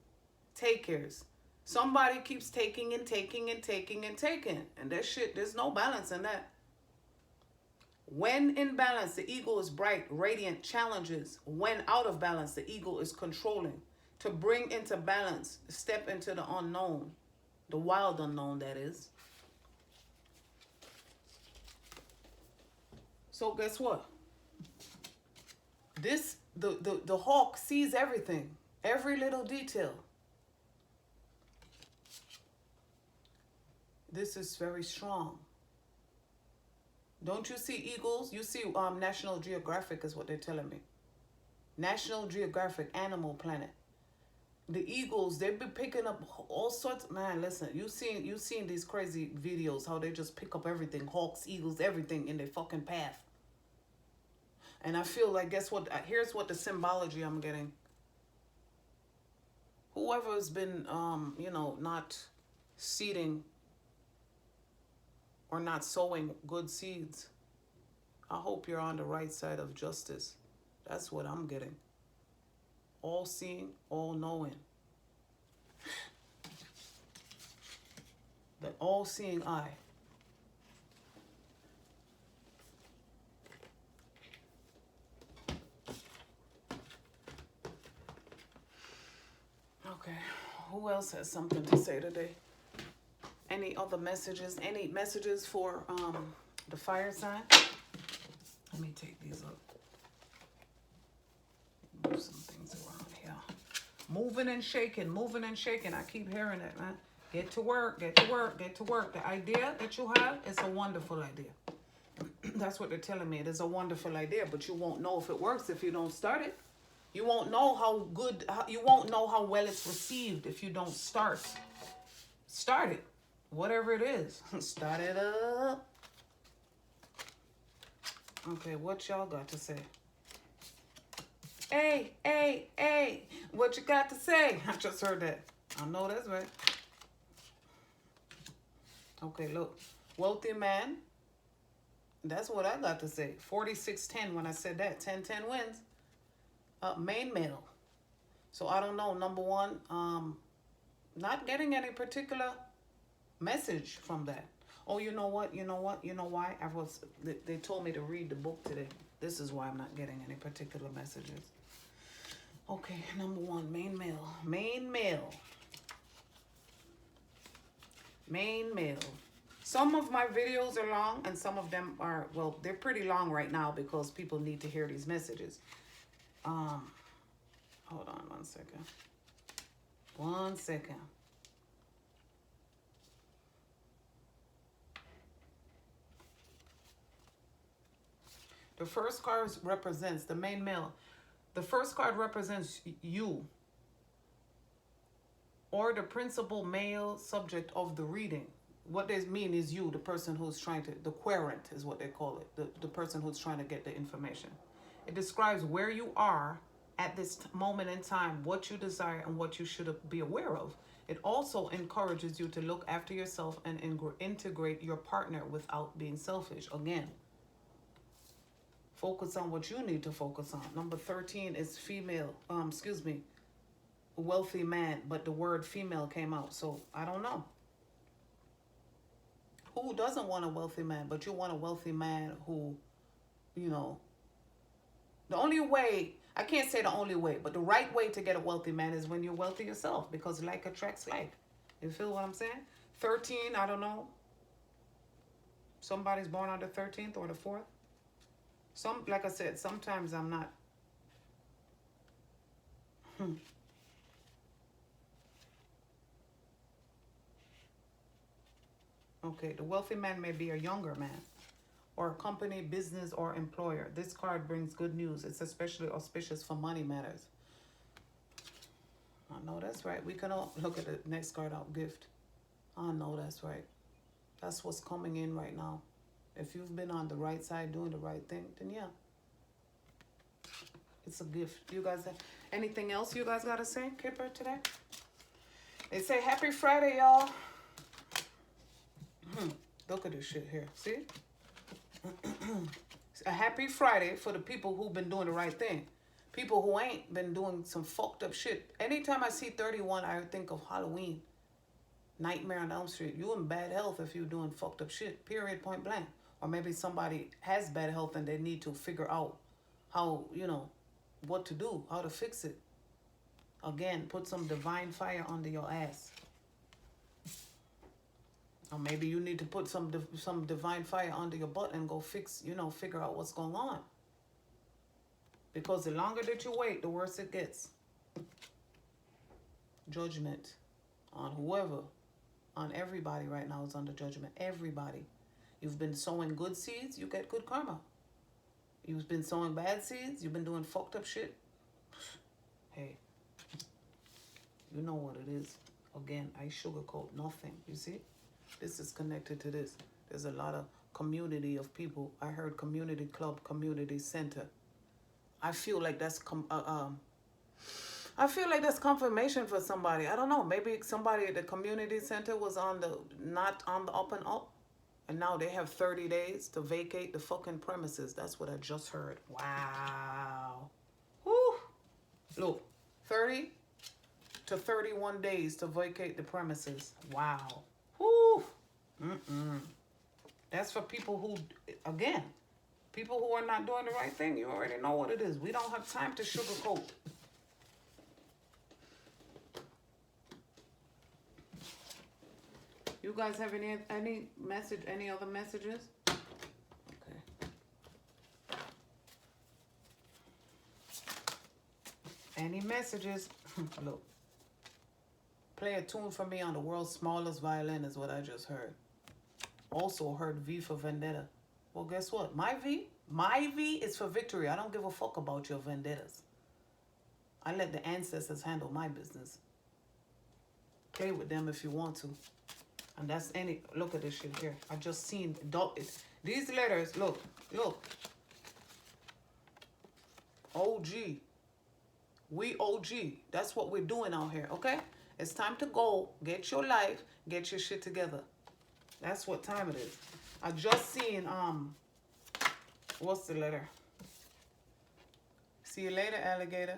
[SPEAKER 1] Somebody keeps taking and taking and taking and taking. And that shit, there's no balance in that. When in balance, the eagle is bright, radiant, challenges. When out of balance, the eagle is controlling. To bring into balance, step into the unknown. The wild unknown, that is. So guess what? The hawk sees everything. Every little detail. This is very strong. Don't you see eagles? You see National Geographic is what they're telling me. National Geographic, Animal Planet. The eagles, they be picking up all sorts. Man, listen, you seen these crazy videos, how they just pick up everything. Hawks, eagles, everything in their fucking path. And I feel like, guess what? Here's what the symbology I'm getting. Whoever has been, not seeding or not sowing good seeds, I hope you're on the right side of justice. That's what I'm getting. All seeing, all knowing. The all seeing eye. Okay, who else has something to say today? Any other messages? Any messages for the fire sign? Let me take these up. Move some things around here. Moving and shaking, moving and shaking. I keep hearing it, man. Get to work, get to work, get to work. The idea that you have is a wonderful idea. That's what they're telling me. It is a wonderful idea, but you won't know if it works if you don't start it. You won't know how good, you won't know how well it's received if you don't start. Start it. Whatever it is. Start it up. Okay, what y'all got to say? Hey, hey, hey. What you got to say? I just heard that. I know that's right. Okay, look. Wealthy man. That's what I got to say. 4610 when I said that. 1010 wins. Main male. So I don't know. Number one, not getting any particular message from that. Oh, you know what? You know what? You know why? They told me to read the book today. This is why I'm not getting any particular messages. Okay, number one, main male. Main male. Main male. Some of my videos are long and some of them are, well, they're pretty long right now because people need to hear these messages. Hold on 1 second. 1 second. The first card represents the main male. The first card represents you or the principal male subject of the reading. What they mean is you, the person who's trying to, the querent is what they call it, the person who's trying to get the information. It describes where you are at this moment in time, what you desire and what you should be aware of. It also encourages you to look after yourself and integrate your partner without being selfish. Again, focus on what you need to focus on. Number 13 is female, wealthy man, but the word female came out. So I don't know. Who doesn't want a wealthy man? But you want a wealthy man who, you know, the only way, I can't say the only way, but the right way to get a wealthy man is when you're wealthy yourself, because like attracts like. You feel what I'm saying? 13, I don't know. Somebody's born on the 13th or the 4th. Like I said, sometimes I'm not. Okay, the wealthy man may be a younger man or a company, business, or employer. This card brings good news. It's especially auspicious for money matters. I know that's right. We can all look at the next card out, gift. I know that's right. That's what's coming in right now. If you've been on the right side doing the right thing, then yeah. It's a gift. You guys have anything else you guys got to say, Kipper, today? They say happy Friday, y'all. Look at this shit here. See? A happy Friday for the people who've been doing the right thing. People who ain't been doing some fucked up shit. Anytime I see 31, I think of Halloween. Nightmare on Elm Street. You in bad health if you're doing fucked up shit. Period, point blank. Or maybe somebody has bad health and they need to figure out how, you know, what to do. How to fix it. Again, put some divine fire under your ass. Or maybe you need to put some divine fire under your butt and go fix, you know, figure out what's going on. Because the longer that you wait, the worse it gets. Judgment on whoever, on everybody right now is under judgment. Everybody. You've been sowing good seeds, you get good karma. You've been sowing bad seeds, you've been doing fucked up shit. Hey, you know what it is. Again, I sugarcoat nothing, you see? This is connected to this. There's a lot of community of people. I heard community club, community center. I feel like that's confirmation for somebody. I don't know. Maybe somebody at the community center was not on the up and up. And now they have 30 days to vacate the fucking premises. That's what I just heard. Wow. Whew. Look, 30 to 31 days to vacate the premises. Wow. Whew. That's for people who, again, people who are not doing the right thing. You already know what it is. We don't have time to sugarcoat. You guys have any message, any other messages? Okay. Any messages? Look. Play a tune for me on the world's smallest violin is what I just heard. Also heard V for Vendetta. Well, guess what? My V is for victory. I don't give a fuck about your vendettas. I let the ancestors handle my business. Play with them if you want to. And that's any, look at this shit here. I just seen, these letters, look. OG. We OG. That's what we're doing out here, okay? It's time to go, get your life, get your shit together. That's what time it is. I just seen, what's the letter? See you later, alligator.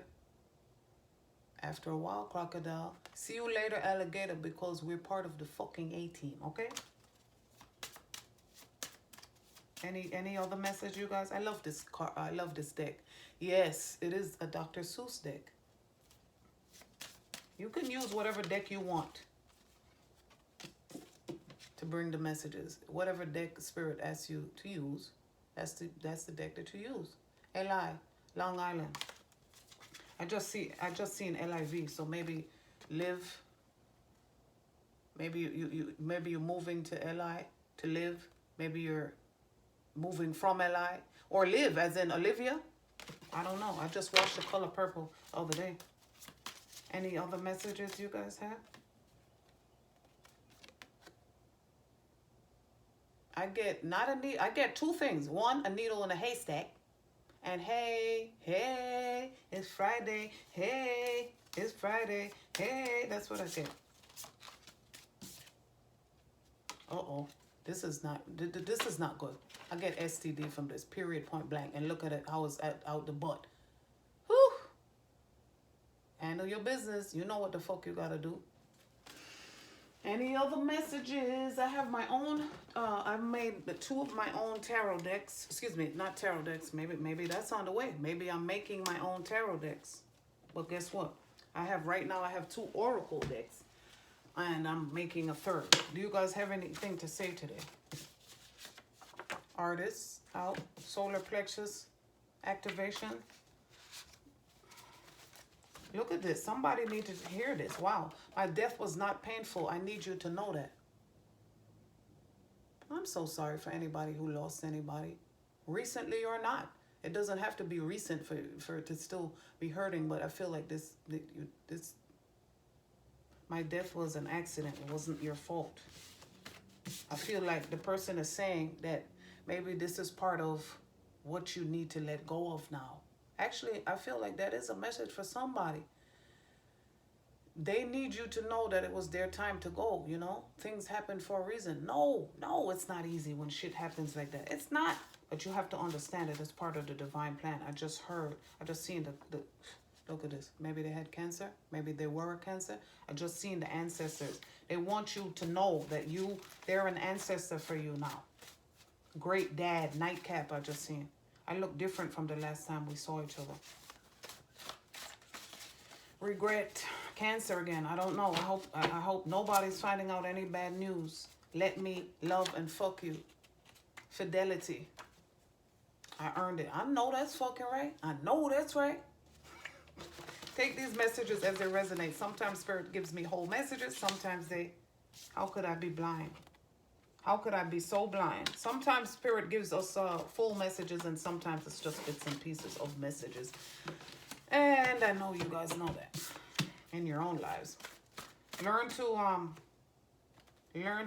[SPEAKER 1] After a while, crocodile. See you later, alligator, because we're part of the fucking A-team, okay? Any other message, you guys? I love this car. I love this deck. Yes, it is a Dr. Seuss deck. You can use whatever deck you want to bring the messages. Whatever deck Spirit asks you to use, that's the deck that you use. LI, Long Island. I just seen LIV, so maybe live. Maybe you're moving to LI to live. Maybe you're moving from LI or live as in Olivia. I don't know. I just watched The Color Purple the other day. Any other messages you guys have? I get two things. One, a needle in a haystack. And hey, it's Friday. Hey, it's Friday. Hey, that's what I get. Uh-oh. This is not good. I get STD from this, period, point blank. And look at it, how it's out the butt. Whew. Handle your business. You know what the fuck you gotta do. Any other messages? I have my own, I've made the two of my own tarot decks. Excuse me, not tarot decks. Maybe that's on the way. Maybe I'm making my own tarot decks. But guess what? Right now I have two oracle decks. And I'm making a third. Do you guys have anything to say today? Artists out. Solar plexus activation. Look at this. Somebody needs to hear this. Wow. My death was not painful. I need you to know that. I'm so sorry for anybody who lost anybody. Recently or not. It doesn't have to be recent for it to still be hurting. But I feel like this my death was an accident. It wasn't your fault. I feel like the person is saying that maybe this is part of what you need to let go of now. Actually, I feel like that is a message for somebody. They need you to know that it was their time to go, you know? Things happen for a reason. No, it's not easy when shit happens like that. It's not. But you have to understand it as part of the divine plan. I just seen the look at this. Maybe they had cancer. Maybe they were a cancer. I just seen the ancestors. They want you to know that they're an ancestor for you now. Great dad, nightcap I just seen. I look different from the last time we saw each other. Regret, cancer again. I don't know. I hope nobody's finding out any bad news. Let me love and fuck you. Fidelity. I earned it. I know that's fucking right. I know that's right. Take these messages as they resonate. Sometimes Spirit gives me whole messages. Sometimes how could I be blind? How could I be so blind? Sometimes Spirit gives us full messages, and sometimes it's just bits and pieces of messages. And I know you guys know that in your own lives. Learn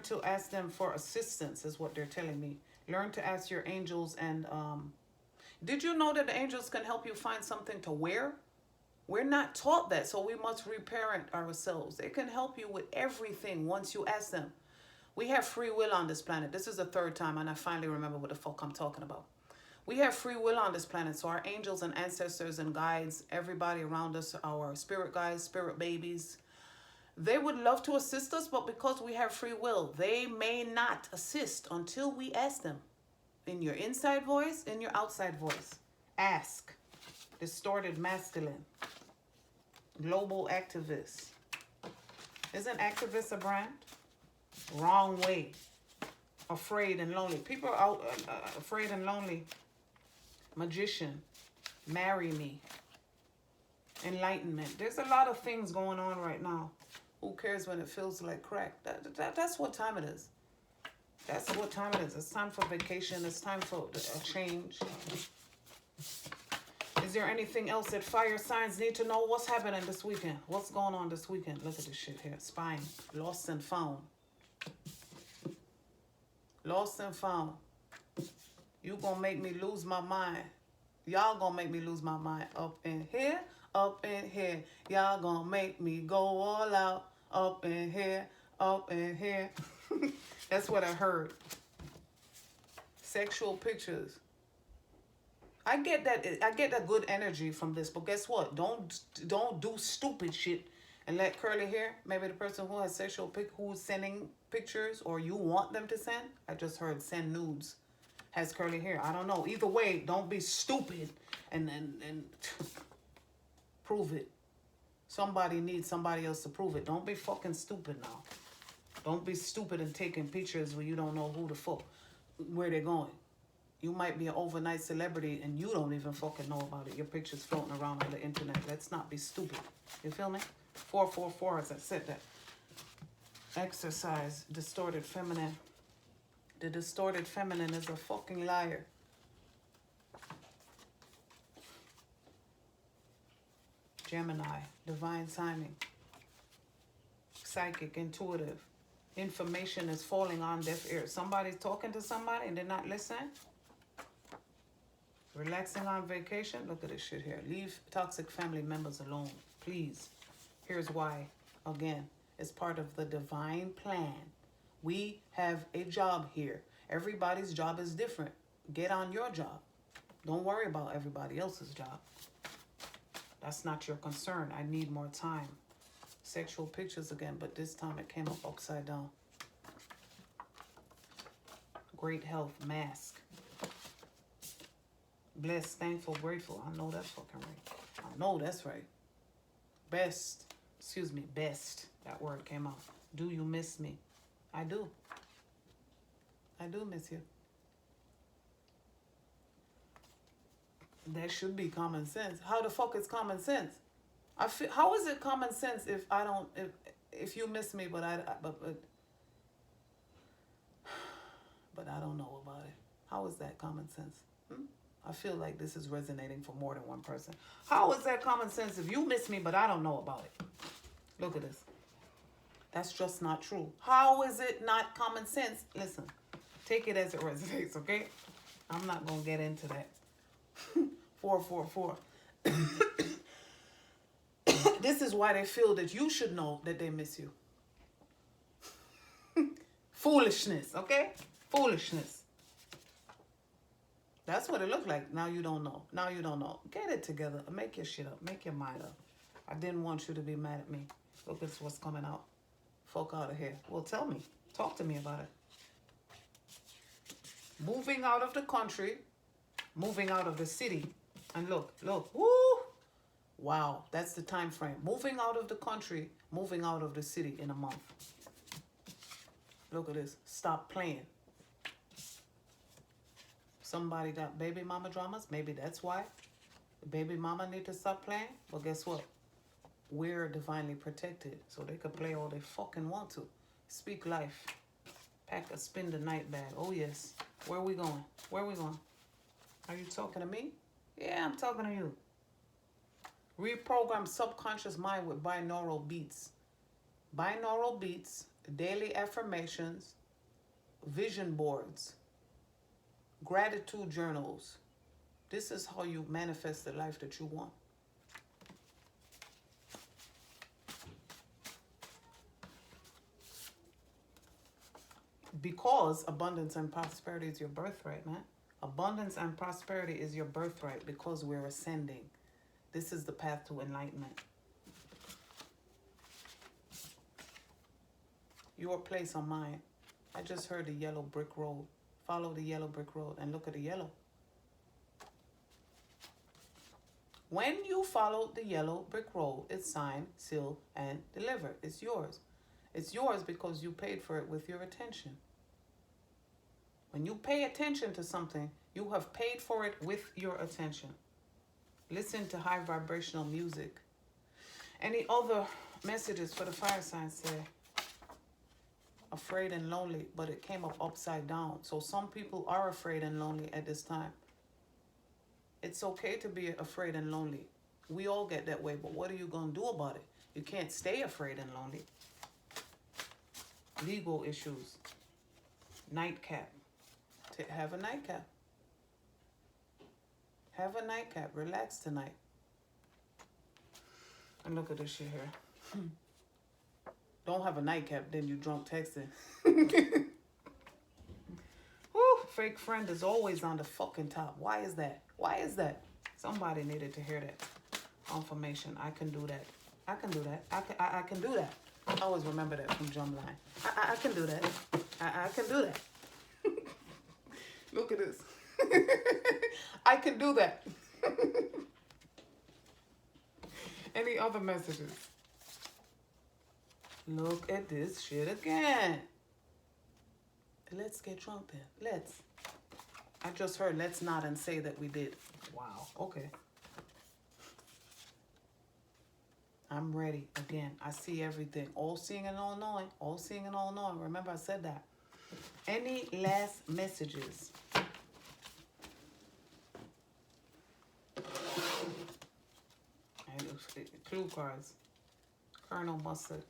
[SPEAKER 1] to ask them for assistance is what they're telling me. Learn to ask your angels. And did you know that the angels can help you find something to wear? We're not taught that, so we must reparent ourselves. They can help you with everything once you ask them. We have free will on this planet. This is the third time, and I finally remember what the fuck I'm talking about. We have free will on this planet. So our angels and ancestors and guides, everybody around us, our spirit guides, spirit babies, they would love to assist us, but because we have free will, they may not assist until we ask them. In your inside voice, in your outside voice. Ask. Distorted masculine. Global activist. Isn't activist a brand? Wrong way. Afraid and lonely. People are out afraid and lonely. Magician. Marry me. Enlightenment. There's a lot of things going on right now. Who cares when it feels like crack? That's what time it is. That's what time it is. It's time for vacation. It's time for a change. Is there anything else that fire signs need to know? What's happening this weekend? What's going on this weekend? Look at this shit here. Spine. Lost and found. Lost and found. You gonna make me lose my mind. Y'all gonna make me lose my mind. Up in here. Up in here. Y'all gonna make me go all out. Up in here. Up in here. That's what I heard. Sexual pictures. I get that good energy from this, but guess what? Don't do stupid shit and let curly hair. Maybe the person who has who's sending pictures, or you want them to send. I just heard send nudes. Has curly hair. I don't know. Either way, don't be stupid and prove it. Somebody needs somebody else to prove it. Don't be fucking stupid now. Don't be stupid and taking pictures where you don't know who the fuck, where they're going. You might be an overnight celebrity and you don't even fucking know about it. Your picture's floating around on the internet. Let's not be stupid. You feel me? 444, as I said that. Exercise, distorted feminine. The distorted feminine is a fucking liar. Gemini, divine timing. Psychic, intuitive. Information is falling on deaf ears. Somebody's talking to somebody and they're not listening. Relaxing on vacation. Look at this shit here. Leave toxic family members alone, please. Here's why. Again, it's part of the divine plan. We have a job here. Everybody's job is different. Get on your job. Don't worry about everybody else's job. That's not your concern. I need more time. Sexual pictures again, but this time it came up upside down. Great health, mask. Blessed, thankful, grateful. I know that's fucking right. I know that's right. Best. That word came out. Do you miss me? I do. I do miss you. That should be common sense. How the fuck is common sense? How is it common sense if you miss me, but I don't know about it? How is that common sense? I feel like this is resonating for more than one person. How is that common sense if you miss me, but I don't know about it? Look at this. That's just not true. How is it not common sense? Listen, take it as it resonates, okay? I'm not going to get into that. 444. This is why they feel that you should know that they miss you. Foolishness, okay? Foolishness. That's what it looked like. Now you don't know. Now you don't know. Get it together. Make your shit up. Make your mind up. I didn't want you to be mad at me. Look at what's coming out. Fuck out of here. Well, tell me. Talk to me about it. Moving out of the country. Moving out of the city. And look. Woo! Wow. That's the time frame. Moving out of the country. Moving out of the city in a month. Look at this. Stop playing. Somebody got baby mama dramas. Maybe that's why. The baby mama need to stop playing. But guess what? We're divinely protected. So they could play all they fucking want to. Speak life. Pack a spin the night bag. Oh yes. Where are we going? Where are we going? Are you talking to me? Yeah, I'm talking to you. Reprogram subconscious mind with binaural beats. Binaural beats, daily affirmations, vision boards, gratitude journals. This is how you manifest the life that you want. Because abundance and prosperity is your birthright, man. Abundance and prosperity is your birthright because we're ascending. This is the path to enlightenment. Your place or mine. I just heard the yellow brick road. Follow the yellow brick road and look at the yellow. When you follow the yellow brick road, it's signed, sealed, and delivered. It's yours. It's yours because you paid for it with your attention. When you pay attention to something, you have paid for it with your attention. Listen to high vibrational music. Any other messages for the fire signs say? Afraid and lonely, but it came up upside down. So some people are afraid and lonely at this time. It's okay to be afraid and lonely. We all get that way, but what are you going to do about it? You can't stay afraid and lonely. Legal issues. Nightcap. Have a nightcap. Have a nightcap. Relax tonight. And look at this shit here. Don't have a nightcap, then you drunk texting. Woo, fake friend is always on the fucking top. Why is that? Why is that? Somebody needed to hear that. Confirmation. I can do that. I can do that. I can do that. I always remember that from Drumline. I can do that. I can do that. Look at this. I can do that. Any other messages? Look at this shit again. Let's get drunk then. Let's. I just heard let's not and say that we did. Wow. Okay. I'm ready. Again, I see everything. All seeing and all knowing. All seeing and all knowing. Remember I said that. Any last messages? Clue cards. Colonel Mustard.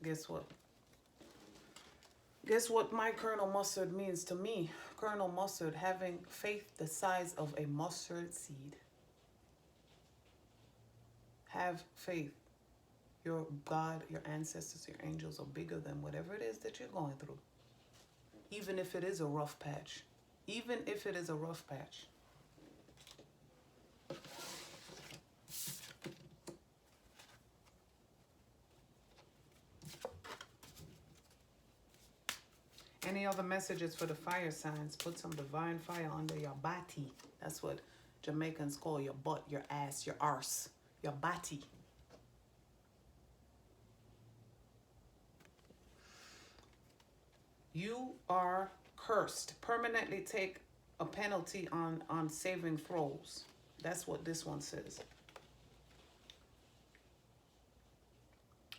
[SPEAKER 1] Guess what? Guess what my Colonel Mustard means to me? Colonel Mustard, having faith the size of a mustard seed. Have faith. Your God, your ancestors, your angels are bigger than whatever it is that you're going through. Even if it is a rough patch. Even if it is a rough patch. Any other messages for the fire signs? Put some divine fire under your body. That's what Jamaicans call your butt, your ass, your arse, your body. You are cursed. Permanently take a penalty on saving throws. That's what this one says.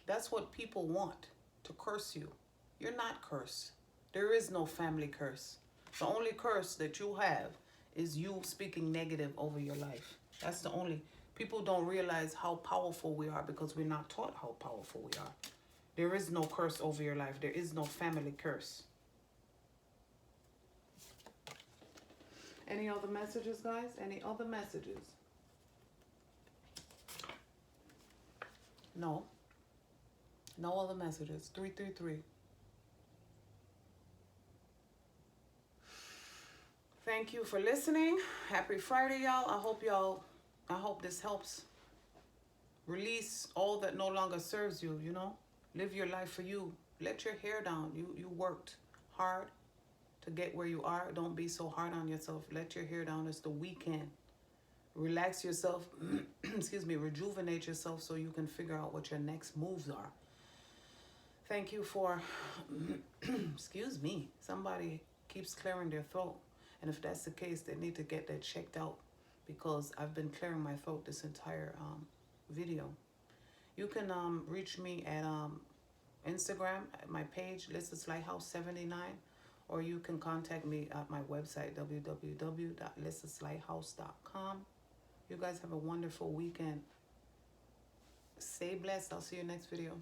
[SPEAKER 1] That's what people want, to curse you. You're not cursed. There is no family curse. The only curse that you have is you speaking negative over your life. That's the only. People don't realize how powerful we are because we're not taught how powerful we are. There is no curse over your life. There is no family curse. Any other messages, guys? Any other messages? No. No other messages. 333. Thank you for listening. Happy Friday, y'all. I hope this helps release all that no longer serves you, you know? Live your life for you. Let your hair down. You worked hard to get where you are. Don't be so hard on yourself. Let your hair down. It's the weekend. Relax yourself. Excuse me. Rejuvenate yourself so you can figure out what your next moves are. Thank you for... Excuse me. Somebody keeps clearing their throat. And if that's the case, they need to get that checked out because I've been clearing my throat this entire video. You can reach me at Instagram, at my page, 𝂀LISSA'S Lighthouse 79, or you can contact me at my website, www.𝂀LISSA'slighthouse.com. You guys have a wonderful weekend. Stay blessed. I'll see you next video.